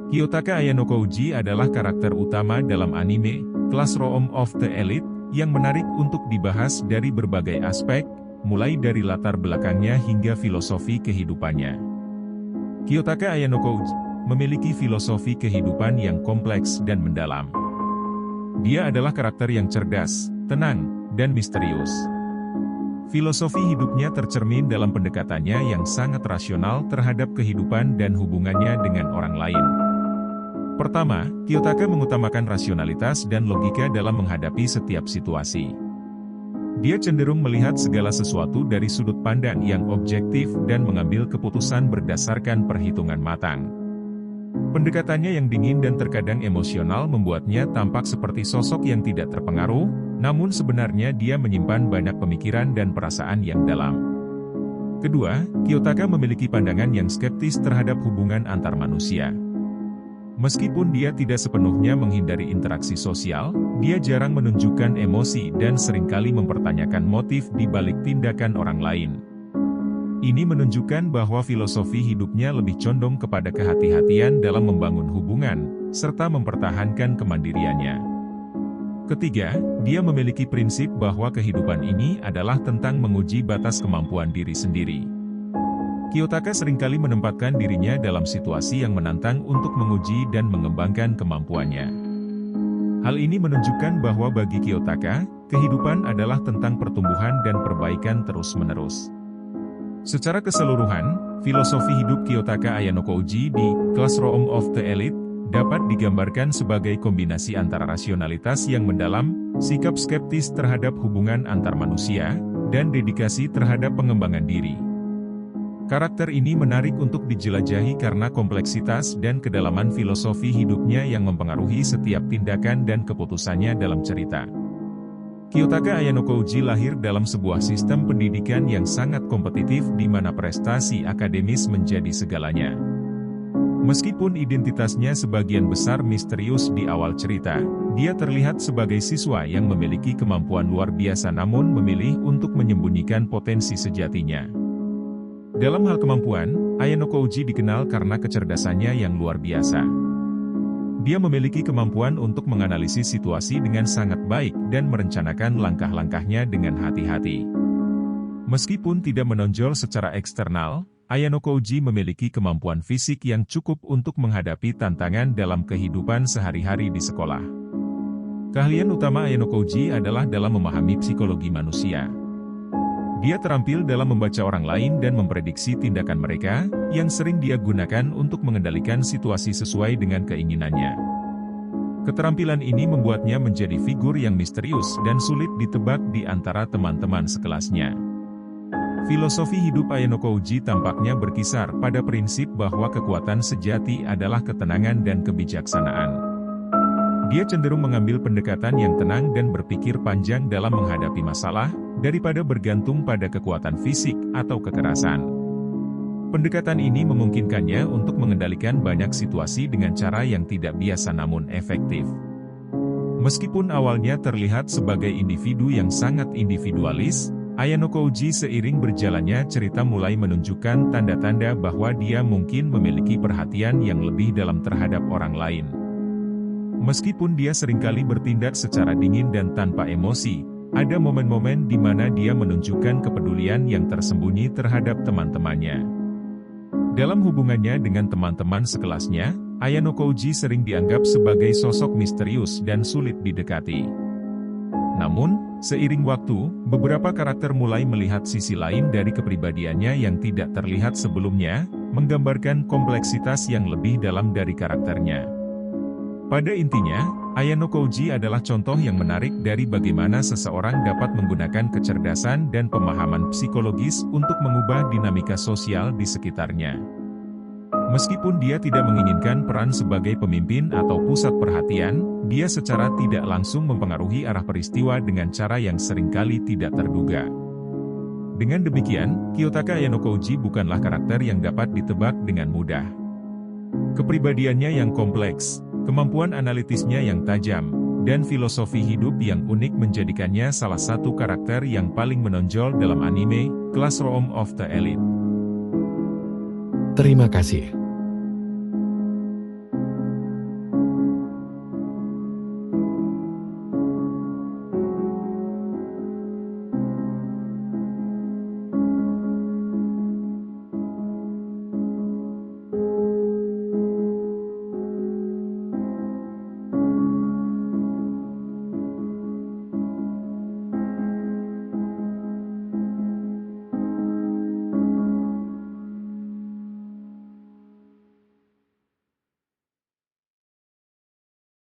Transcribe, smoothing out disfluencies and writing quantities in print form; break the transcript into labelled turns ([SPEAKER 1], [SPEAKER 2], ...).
[SPEAKER 1] Kiyotaka Ayanoko Uji adalah karakter utama dalam anime Classroom of the Elite yang menarik untuk dibahas dari berbagai aspek, mulai dari latar belakangnya hingga filosofi kehidupannya. Kiyotaka Ayanoko Uji memiliki filosofi kehidupan yang kompleks dan mendalam. Dia adalah karakter yang cerdas, tenang, dan misterius. Filosofi hidupnya tercermin dalam pendekatannya yang sangat rasional terhadap kehidupan dan hubungannya dengan orang lain. Pertama, Kiyotaka mengutamakan rasionalitas dan logika dalam menghadapi setiap situasi. Dia cenderung melihat segala sesuatu dari sudut pandang yang objektif dan mengambil keputusan berdasarkan perhitungan matang. Pendekatannya yang dingin dan terkadang emosional membuatnya tampak seperti sosok yang tidak terpengaruh, namun sebenarnya dia menyimpan banyak pemikiran dan perasaan yang dalam. Kedua, Kiyotaka memiliki pandangan yang skeptis terhadap hubungan antar manusia. Meskipun dia tidak sepenuhnya menghindari interaksi sosial, dia jarang menunjukkan emosi dan seringkali mempertanyakan motif di balik tindakan orang lain. Ini menunjukkan bahwa filosofi hidupnya lebih condong kepada kehati-hatian dalam membangun hubungan, serta mempertahankan kemandiriannya. Ketiga, dia memiliki prinsip bahwa kehidupan ini adalah tentang menguji batas kemampuan diri sendiri. Kiyotaka seringkali menempatkan dirinya dalam situasi yang menantang untuk menguji dan mengembangkan kemampuannya. Hal ini menunjukkan bahwa bagi Kiyotaka, kehidupan adalah tentang pertumbuhan dan perbaikan terus-menerus. Secara keseluruhan, filosofi hidup Kiyotaka Ayanoko Uji di Classroom of the Elite dapat digambarkan sebagai kombinasi antara rasionalitas yang mendalam, sikap skeptis terhadap hubungan antar manusia, dan dedikasi terhadap pengembangan diri. Karakter ini menarik untuk dijelajahi karena kompleksitas dan kedalaman filosofi hidupnya yang mempengaruhi setiap tindakan dan keputusannya dalam cerita. Kiyotaka Ayanoko Uji lahir dalam sebuah sistem pendidikan yang sangat kompetitif di mana prestasi akademis menjadi segalanya. Meskipun identitasnya sebagian besar misterius di awal cerita, dia terlihat sebagai siswa yang memiliki kemampuan luar biasa namun memilih untuk menyembunyikan potensi sejatinya. Dalam hal kemampuan, Ayanoko Uji dikenal karena kecerdasannya yang luar biasa. Dia memiliki kemampuan untuk menganalisis situasi dengan sangat baik dan merencanakan langkah-langkahnya dengan hati-hati. Meskipun tidak menonjol secara eksternal, Ayanoko Uji memiliki kemampuan fisik yang cukup untuk menghadapi tantangan dalam kehidupan sehari-hari di sekolah. Keahlian utama Ayanoko Uji adalah dalam memahami psikologi manusia. Dia terampil dalam membaca orang lain dan memprediksi tindakan mereka, yang sering dia gunakan untuk mengendalikan situasi sesuai dengan keinginannya. Keterampilan ini membuatnya menjadi figur yang misterius dan sulit ditebak di antara teman-teman sekelasnya. Filosofi hidup Ayanoko Uji tampaknya berkisar pada prinsip bahwa kekuatan sejati adalah ketenangan dan kebijaksanaan. Dia cenderung mengambil pendekatan yang tenang dan berpikir panjang dalam menghadapi masalah, daripada bergantung pada kekuatan fisik atau kekerasan. Pendekatan ini memungkinkannya untuk mengendalikan banyak situasi dengan cara yang tidak biasa namun efektif. Meskipun awalnya terlihat sebagai individu yang sangat individualis, Ayanoko Uji seiring berjalannya cerita mulai menunjukkan tanda-tanda bahwa dia mungkin memiliki perhatian yang lebih dalam terhadap orang lain. Meskipun dia seringkali bertindak secara dingin dan tanpa emosi, ada momen-momen di mana dia menunjukkan kepedulian yang tersembunyi terhadap teman-temannya. Dalam hubungannya dengan teman-teman sekelasnya, Ayanoko Uji sering dianggap sebagai sosok misterius dan sulit didekati. Namun, seiring waktu, beberapa karakter mulai melihat sisi lain dari kepribadiannya yang tidak terlihat sebelumnya, menggambarkan kompleksitas yang lebih dalam dari karakternya. Pada intinya, Ayanoko Uji adalah contoh yang menarik dari bagaimana seseorang dapat menggunakan kecerdasan dan pemahaman psikologis untuk mengubah dinamika sosial di sekitarnya. Meskipun dia tidak menginginkan peran sebagai pemimpin atau pusat perhatian, dia secara tidak langsung mempengaruhi arah peristiwa dengan cara yang seringkali tidak terduga. Dengan demikian, Kiyotaka Ayanoko Uji bukanlah karakter yang dapat ditebak dengan mudah. Kepribadiannya yang kompleks, kemampuan analitisnya yang tajam, dan filosofi hidup yang unik menjadikannya salah satu karakter yang paling menonjol dalam anime Classroom of the Elite.
[SPEAKER 2] Terima kasih.